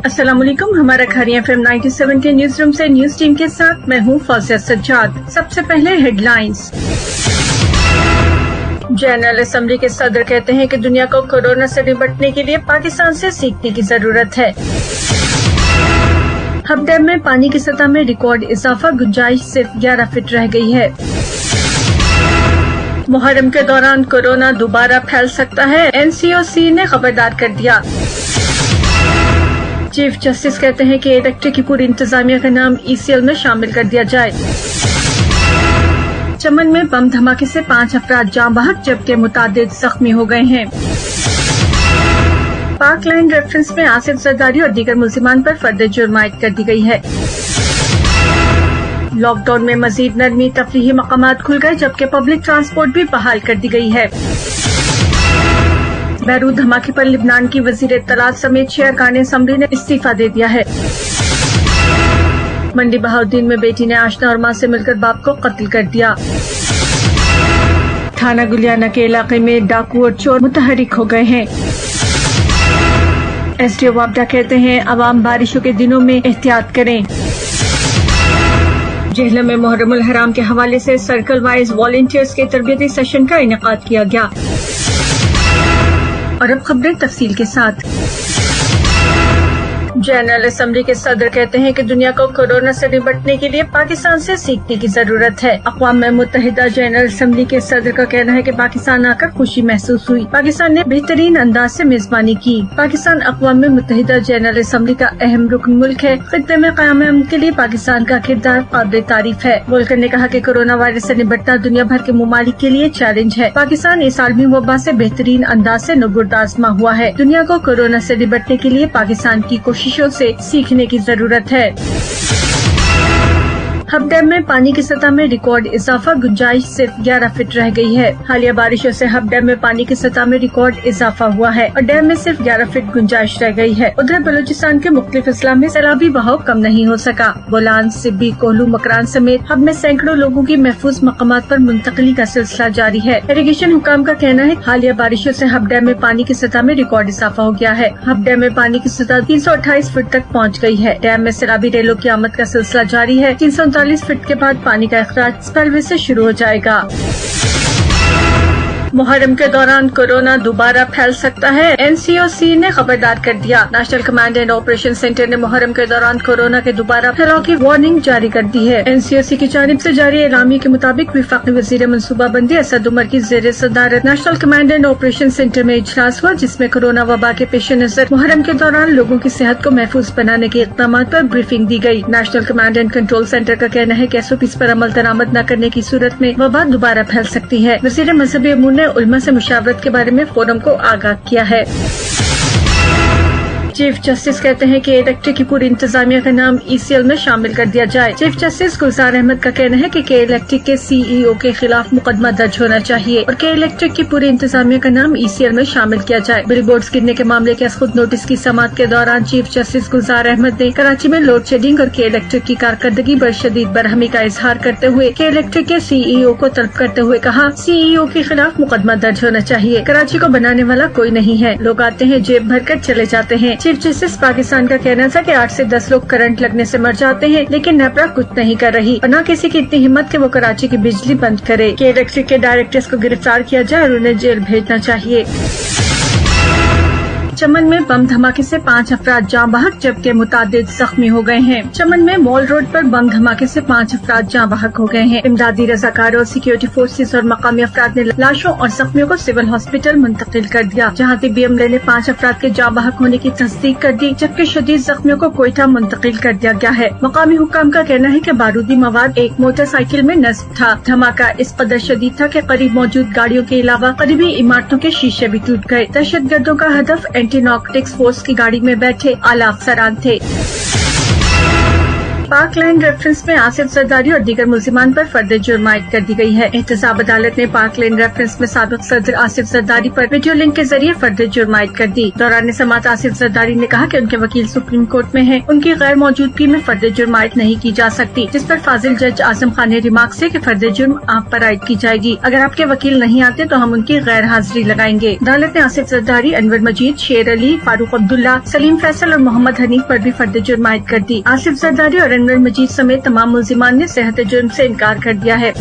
अस्सलाम वालेकुम। हमारा खैरिया FM 97 के न्यूज रूम से न्यूज टीम के साथ मैं हूँ फौजिया सज्जाद। सबसे पहले हेडलाइंस। जनरल असेंबली के सदर कहते हैं कि दुनिया को कोरोना से निपटने के लिए पाकिस्तान से सीखने की जरूरत है। हब डैम में पानी की सतह में रिकॉर्ड इजाफा, गुंजाइश सिर्फ 11 फीट रह गई है। मुहर्रम के दौरान कोरोना दोबारा फैल सकता है, NCOC ने खबरदार कर दिया। चीफ जस्टिस कहते हैं कि इलेक्ट्रिक की पूरी इंतजामिया का नाम ECL में शामिल कर दिया जाए। चमन में बम धमाके से 5 अफराद जान बहक जबकि मुतादिद जख्मी हो गए हैं। पाक लाइन रेफरेंस में आसिफ जरदारी और दीगर मुल्जिमान पर फर्द जुर्म आयद कर दी गई है। लॉकडाउन में मजीद नरमी, तफरीही मकामात खुल गए जबकि पब्लिक ट्रांसपोर्ट भी बहाल कर दी गई है। बैरूत धमाके पर लिबनान की वजीर इत्तलात समेत 6 अरकान असम्बली ने इस्तीफा दे दिया है। मंडी बहाउद्दीन में बेटी ने आशना और मां से मिलकर बाप को कत्ल कर दिया। थाना गुलियाना के इलाके में डाकू और चोर मुतहरिक हो गए हैं। SDO वापडा कहते हैं अवाम बारिशों के दिनों में एहतियात करें। जेहलम में मुहर्रमुल हराम के हवाले से सर्कल वाइज वॉलंटियर्स के तरबियती सेशन का इनेकाद किया गया। और अब खबरें तफसील के साथ। जनरल असेंबली के सदर कहते हैं कि दुनिया को कोरोना से निपटने के लिए पाकिस्तान से सीखने की जरूरत है। अक़वाम मुत्तहिदा जनरल असेंबली के सदर का कहना है कि पाकिस्तान आकर खुशी महसूस हुई। पाकिस्तान ने बेहतरीन अंदाज से मेजबानी की। पाकिस्तान अक़वाम मुत्तहिदा जनरल असेंबली का अहम रुकन मुल्क है। खित्ते में क़याम अमन के लिए पाकिस्तान का किरदार काबिल तारीफ है। वोल्कर ने कहा कि कोरोना वायरस से निपटना दुनिया भर के ममालिक के लिए चैलेंज है। पाकिस्तान इस आलमी वबा से बेहतरीन अंदाज से नुबुर्द आज़मा हुआ है। दुनिया को कोरोना से निपटने के लिए पाकिस्तान की कोशिशों से सीखने की जरूरत है। हब डैम में पानी की सतह में रिकॉर्ड इजाफा, गुंजाइश सिर्फ 11 फीट रह गई है। हालिया बारिशों से हब डैम में पानी की सतह में रिकॉर्ड इजाफा हुआ है और डैम में सिर्फ 11 फीट गुंजाइश रह गई है। उधर बलूचिस्तान के मुख्तलिफ अजला में सैलाबी बहाव कम नहीं हो सका। बोलान, सिब्बी, कोहलू, मकरान समेत हब में सैकड़ों लोगों की महफूज मकामात पर मुंतकली का सिलसिला जारी है। इरिगेशन हुकाम का कहना है हालिया बारिशों से हब डैम में पानी की सतह में रिकॉर्ड इजाफा हो गया है। हब डैम में पानी की सतह 328 फीट तक पहुँच गई है। डैम में सैलाबी रेलों की आमद का सिलसिला जारी है। 339 फीट के बाद पानी का अखराज स्पेलवे से शुरू हो जाएगा। मुहर्रम के दौरान कोरोना दोबारा फैल सकता है, NCOC ने खबरदार कर दिया। National command and operation centre ने मुहर्रम के दौरान कोरोना के दोबारा फैलाव की वार्निंग जारी कर दी है। NCOC की जानिब से जारी एलामी के मुताबिक वफाकी वजीर मनसूबाबंदी असद उमर की जेर सदारत national command and operation centre में इजलास हुआ, जिसमें कोरोना वबा के पेश नजर मुहर्रम के दौरान लोगों की सेहत को महफूज बनाने के इक़दाम पर ब्रीफिंग दी गयी। National command and control centre का कहना है कि SOPs पर अमल दरामद न करने की सूरत में वबा दोबारा फैल सकती है। वजीर मजहबी अमूर उलमा से मुशावरत के बारे में फोरम को आगाह किया है। चीफ जस्टिस कहते हैं कि इलेक्ट्रिक की पूरी इंतजामिया का नाम ECL में शामिल कर दिया जाए। चीफ जस्टिस गुलजार अहमद का कहना है कि इलेक्ट्रिक के CEO के खिलाफ मुकदमा दर्ज होना चाहिए और इलेक्ट्रिक की पूरी इंतजामिया का नाम ECL में शामिल किया जाए। बिल बोर्ड्स गिरने के मामले के खुद नोटिस की समाअत के दौरान चीफ जस्टिस गुलजार अहमद ने कराची में लोड शेडिंग और इलेक्ट्रिक की कारकर्दगी पर शदीद बरहमी का इजहार करते हुए इलेक्ट्रिक के CEO को तलब करते हुए कहा, CEO के खिलाफ मुकदमा दर्ज होना चाहिए। कराची को बनाने वाला कोई नहीं है, लोग आते हैं जेब भर कर चले जाते हैं। चीफ जस्टिस पाकिस्तान का कहना था कि 8 से 10 लोग करंट लगने से मर जाते हैं, लेकिन नेपरा कुछ नहीं कर रही और न किसी की इतनी हिम्मत कि वो कराची की बिजली बंद करे। कि इलेक्ट्रिक के डायरेक्टर्स को गिरफ्तार किया जाए और उन्हें जेल भेजना चाहिए। चमन में बम धमाके से 5 अफराद जान बहक जबकि मुतादिद जख्मी हो गए हैं। चमन में मॉल रोड पर बम धमाके से 5 अफराद जान बहक हो गए हैं। इमदादी रजाकारों और सिक्योरिटी फोर्सेस और मकामी अफराद ने लाशों और जख्मियों को सिविल हॉस्पिटल मुंतकिल कर दिया, जहां तिब्बी अमले ने 5 अफराद के जान बहक होने की तस्दीक कर दी, जबकि शदीद जख्मियों को कोयटा मुंतकिल कर दिया गया है। मकामी हुकाम का कहना है कि बारूदी मवाद एक मोटरसाइकिल में नस्ब था। धमाका इस कदर शदीद था कि करीब मौजूद गाड़ियों के अलावा करीबी इमारतों के शीशे भी टूट गए। दहशतगर्दों का हदफ एंटी नार्कोटिक्स फोर्स की गाड़ी में बैठे आला अफसरान थे। पाक लैंड रेफरेंस में आसिफ जरदारी और दीगर मुल्जिमान पर फर्द जुर्म आयद कर दी गई है। एहतसाब अदालत ने पाक लैंड रेफरेंस में साबिक सदर आसिफ जरदारी पर वीडियो लिंक के जरिए फर्द जुर्म आयद कर दी। दौरान समाअत आसिफ जरदारी ने कहा कि उनके वकील सुप्रीम कोर्ट में हैं, उनकी गैर मौजूदगी में फर्द जुर्म आयद नहीं की जा सकती, जिस पर फाजिल जज आजम खान ने रिमार्क से कि फर्द जुर्म आप पर आयद की जाएगी। अगर आपके वकील नहीं आते तो हम उनकी गैर हाजिरी लगाएंगे। अदालत ने आसिफ जरदारी, अनवर मजीद, शेर अली, फारूक अब्दुल्ला, सलीम फैसल और मोहम्मद हनीफ पर भी फर्द जुर्म आयद कर दी। आसिफ जरदारी और अनवर मजीद समेत तमाम मुल्जिमान ने सेहत जुर्म से इनकार कर दिया है।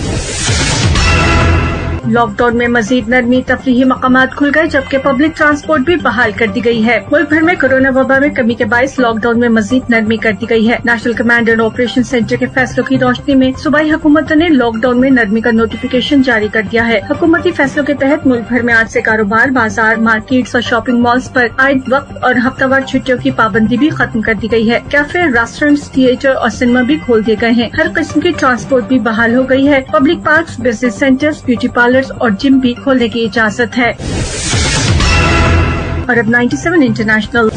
लॉकडाउन में मजीद नरमी, तफरीही मकामात खुल गए जबकि पब्लिक ट्रांसपोर्ट भी बहाल कर दी गई है। मुल्क भर में कोरोना वबा में कमी के बायस लॉकडाउन में मजीद नरमी कर दी गई है। National command and operation centre के फैसलों की रोशनी में सूबाई हुकूमत ने लॉकडाउन में नरमी का नोटिफिकेशन जारी कर दिया है। हुकूमती फैसलों के तहत मुल्क भर में आज से कारोबार, बाजार, मार्केट्स और शॉपिंग मॉल्स पर आयद वक्त और हफ्तावार छुट्टियों की पाबंदी भी खत्म कर दी गई है। कैफे, रेस्टोरेंट्स, थिएटर और सिनेमा भी खोल दिए गए हैं। हर किस्म की ट्रांसपोर्ट भी बहाल हो गई है। Public park, business centres, beauty parlour और जिम भी खोलने की इजाजत है। और अब 97 इंटरनेशनल।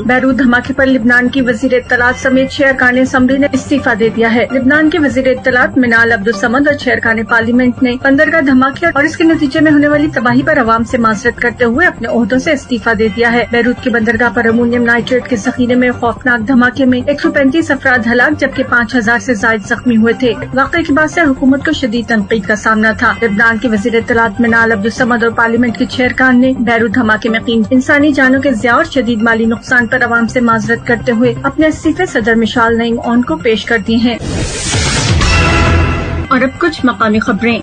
बैरूत धमाके पर लिबनान की वजीर इत्तलात समेत 6 अरकान असम्बली ने इस्तीफा दे दिया है। लिबनान के वजीर इत्तलात मिनाल अब्दुल समद और 6 अरकान पार्लियामेंट ने बंदरगाह धमाके और इसके नतीजे में होने वाली तबाही पर अवाम से माजरत करते हुए अपने ओहदों से इस्तीफा दे दिया है। बैरूत की बंदरगाह पर अमोनियम नाइट्रेट के जखीरे में खौफनाक धमाके में 135 अफराद हलाक जबकि 5000 से ज्यादा जख्मी हुए थे। वाक़े के बाद से हुकूमत को शदीद तनकीद का सामना था। लिबनान के वजीर इत्तलात मिनाल अब्दुल समद और पार्लियामेंट के 6 अरकान ने बैरूत धमाके में इंसानी जानों के ज़िया और शदीद माली नुकसान पर अवाम से माजरत करते हुए अपने इस्तीफे सदर मिशाल नईम ऑन को पेश कर दिए हैं। और अब कुछ मकामी खबरें।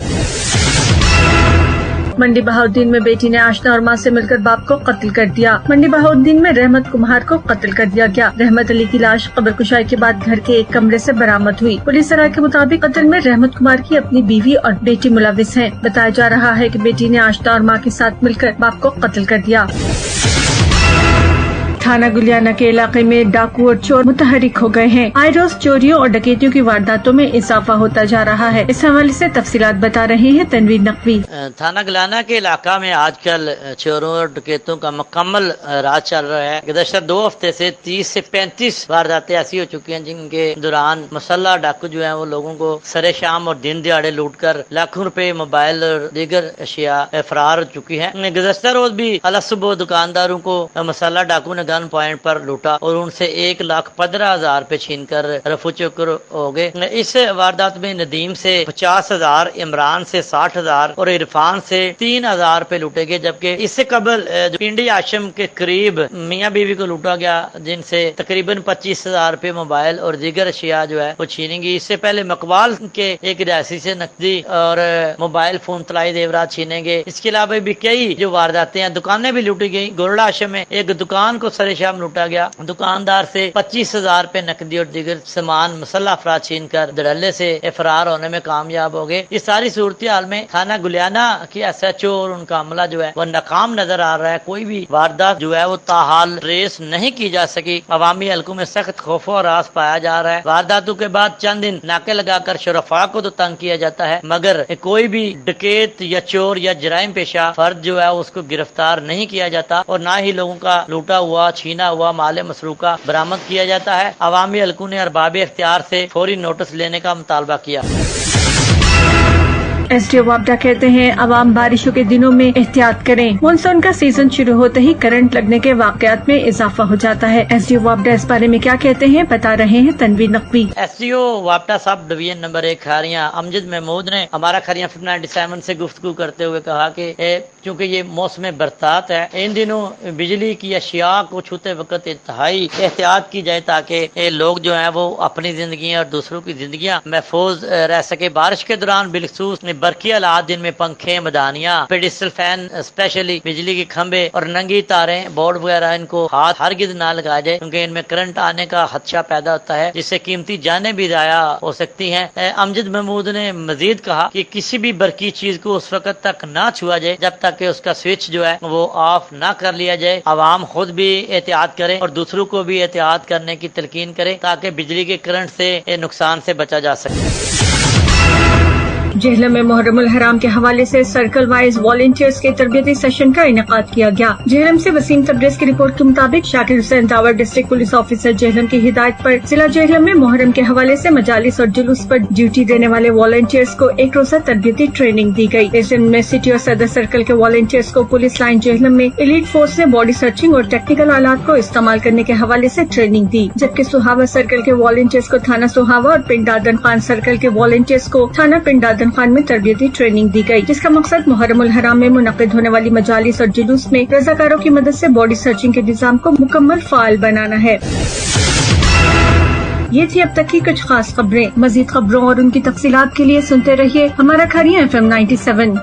मंडी बहाउद्दीन में बेटी ने आशना और मां से मिलकर बाप को कत्ल कर दिया। मंडी बहाउद्दीन में रहमत कुमार को कत्ल कर दिया गया। रहमत अली की लाश कब्र कुशाई के बाद घर के एक कमरे से बरामद हुई। पुलिस राय के मुताबिक कत्ल में रहमत कुमार की अपनी बीवी और बेटी मुलविस हैं। बताया जा रहा है कि बेटी ने आशना और मां के साथ मिलकर बाप को कत्ल कर दिया। थाना गुलियाना के इलाके में डाकू और चोर मुतहरिक हो गए हैं। आए रोज चोरियों और डकैतियों की वारदातों में इजाफा होता जा रहा है। इस हवाले से तफसीलात बता रहे हैं तनवीर नकवी। थाना गुलियाना के इलाका में आजकल चोरों और डकैतों का मुकम्मल राज चल रहा है। गुज़श्ता 2 हफ्ते से 30 से 35 वारदातें ऐसी हो चुकी हैं जिनके दौरान मुसल्लह डाकू जो है वो लोगों को सरे शाम और दिन दिहाड़े लूट कर लाखों रुपए, मोबाइल और दीगर अशिया फरार हो चुकी है। गुज़श्ता रोज भी अलग सुबह दुकानदारों को मुसल्लह डाकू ने गन पॉइंट पर लूटा और उनसे 1,15,000 रुपए छीन कर रफू चुकर हो गए। इस वारदात में नदीम से 50,000, इमरान से 60,000 और इरफान से 3,000 रुपए लूटे गए। जबकि इससे कबल पिंडी आश्रम के करीब मियाँ बीवी को लूटा गया जिनसे तकरीबन 25,000 रुपए, मोबाइल और दीगर अशिया जो है वो छीनी गई। इससे पहले मकवाल के एक रियासी से नकदी और मोबाइल फोन तलाई जेवरात छीने गए। इसके अलावा भी कई जो वारदातें हैं, दुकानें भी लूटी गई। गोरडा आश्रम में एक दुकान को सरे शाम लूटा गया। दुकानदार से 25,000 रुपए नकदी और दीगर सामान मुसल्लह अफराद छीन कर धड़ल्ले से फरार होने में कामयाब हो गए। इस सारी सूरत हाल में थाना गुलियाना की SHO और उनका अमला जो है वो नाकाम नजर आ रहा है। कोई भी वारदात जो है वो ताहाल ट्रेस नहीं की जा सकी। अवामी हल्कों में सख्त खौफ और रास पाया जा रहा है। वारदातों के बाद चंद दिन नाके लगाकर शुरफा को तो तंग किया जाता है, मगर कोई भी डकैत या चोर या जराइम पेशा फर्द जो है उसको गिरफ्तार नहीं किया जाता और ना ही लोगों का लूटा हुआ, छीना हुआ माल मसरूका बरामद किया जाता है। अवामी हल्कों ने अरबाब इख्तियार से फौरी नोटिस लेने का मुतालबा किया। SDO वापडा कहते हैं अवाम बारिशों के दिनों में एहतियात करें। मानसून का सीजन शुरू होते ही करंट लगने के वाकयात में इजाफा हो जाता है। SDO वापडा इस बारे में क्या कहते हैं बता रहे हैं तनवीर नकवी। SDO वापडा sub division number 1 Kharian Amjad Mahmood ने हमारा खारियां 97 से गुफ्तगू करते हुए कहा कि क्योंकि ये मौसम बरसात है, इन दिनों बिजली की अशिया को छूते वक्त इंतहाई एहतियात की जाए ताकि लोग जो है वो अपनी जिंदगी और दूसरों की जिंदगियां महफूज रह सके। बारिश के दौरान बिलखसूस बरकी हालात दिन में पंखे, मदानियां, पेडिस्टल फैन, स्पेशली बिजली के खंभे और नंगी तारें, बोर्ड वगैरह इनको हाथ हरगिज ना लगाया जाए क्योंकि इनमें करंट आने का खदशा पैदा होता है जिससे कीमती जानें भी जाया हो सकती हैं। अमजद महमूद ने मजीद कहा कि किसी भी बरकी चीज को उस वक्त तक ना छुआ जाए जब तक कि उसका स्विच जो है वो ऑफ ना कर लिया जाए। आवाम खुद भी एहतियात करे और दूसरों को भी एहतियात करने की तलकीन करे ताकि बिजली के करंट से नुकसान से बचा जा सके। जहलम में मुहर्रम उल हराम के हवाले से सर्कल वाइज वॉलंटियर्स के तरबियती सेशन का इनेकाद किया गया। जहलम से वसीम तब्रेज की रिपोर्ट के मुताबिक Shakir Hussain the power district police officer Jhelum की हिदायत पर जिला जहलम में मुहर्रम के हवाले से मजालिस और जुलूस पर ड्यूटी देने वाले वॉलंटियर्स को एक रोजा तरबियती ट्रेनिंग दी गई। इस दिन में सिटी और सदर सर्कल के वॉलंटियर्स को पुलिस लाइन जहलम में एलीट फोर्स ने बॉडी सर्चिंग और टेक्निकल आलात को इस्तेमाल करने के हवाले से ट्रेनिंग दी, जबकि सुहावा सर्कल के वॉलंटियर्स को थाना सुहावा और पिंड आदन खान सर्कल के वॉलंटियर्स को थाना पिंड आदन खान में तरबियती ट्रेनिंग दी गई, जिसका मकसद मुहर्रम उल हराम में मुनक्किद होने वाली मजालिस और जुलूस में रज़ाकारों की मदद से बॉडी सर्चिंग के निज़ाम को मुकम्मल फाल बनाना है। ये थी अब तक की कुछ खास खबरें। मजीद खबरों और उनकी तफसीलात के लिए सुनते रहिए हमारा खरिया FM 97।